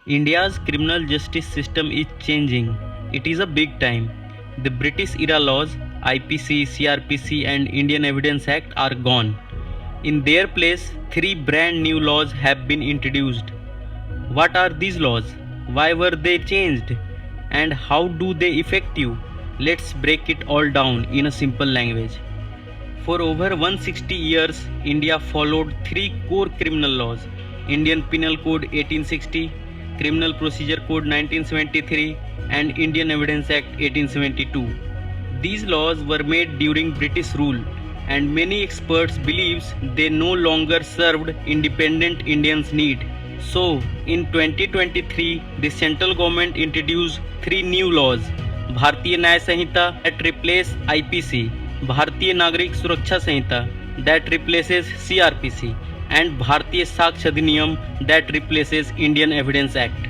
India's criminal justice system is changing. It is a big time. The British era laws, IPC, CRPC, and Indian Evidence Act are gone. In their place, three brand new laws have been introduced. What are these laws? Why were they changed? And how do they affect you? Let's break it all down in a simple language. For over 160 years, India followed three core criminal laws: Indian Penal Code 1860, Criminal Procedure Code 1973, and Indian Evidence Act 1872. These laws were made during British rule, and many experts believes they no longer served independent Indians' need. So, in 2023, the central government introduced three new laws: Bharatiya Nyaya Sanhita that replace IPC, Bharatiya Nagrik Suraksha Sanhita that replaces CRPC, and Bharatiya Sakshya Adhiniyam that replaces Indian Evidence Act.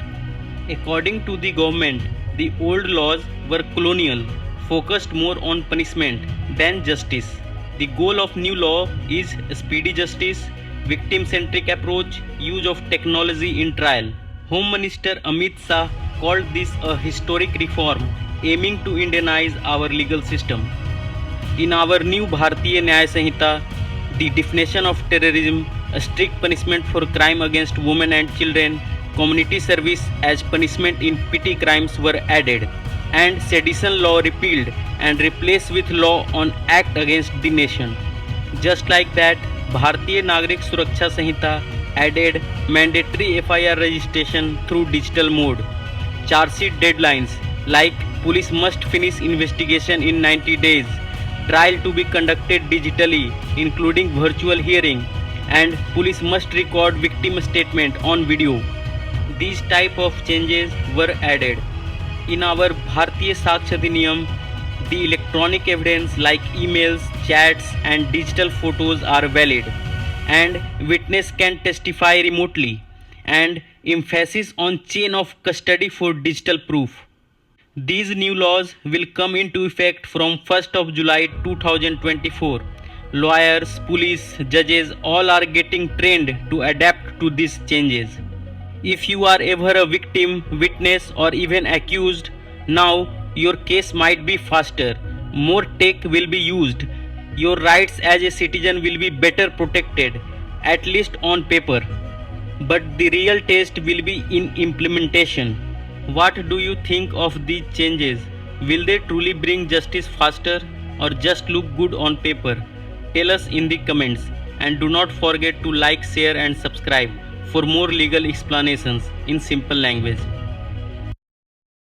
According to the government, the old laws were colonial, focused more on punishment than justice. The goal of new law is speedy justice, victim-centric approach, use of technology in trial. Home Minister Amit Shah called this a historic reform aiming to Indianize our legal system. In our new Bharatiya Nyaya Sanhita, the definition of terrorism, a strict punishment for crime against women and children, community service as punishment in petty crimes were added, and sedition law repealed and replaced with law on act against the nation. Just like that, Bharatiya Nagrik Suraksha Sanhita added mandatory FIR registration through digital mode, charge sheet deadlines like police must finish investigation in 90 days, trial to be conducted digitally including virtual hearing, and police must record victim statement on video. These type of changes were added. In our Bharatiya Sakshya Adhiniyam, the electronic evidence like emails, chats, and digital photos are valid, and witness can testify remotely, and emphasis on chain of custody for digital proof. These new laws will come into effect from 1st of July 2024. Lawyers, police, judges all are getting trained to adapt to these changes. If you are ever a victim, witness, or even accused, now your case might be faster. More tech will be used. Your rights as a citizen will be better protected, at least on paper. But the real test will be in implementation. What do you think of these changes? Will they truly bring justice faster or just look good on paper? Tell us in the comments, and do not forget to like, share and subscribe for more legal explanations in simple language.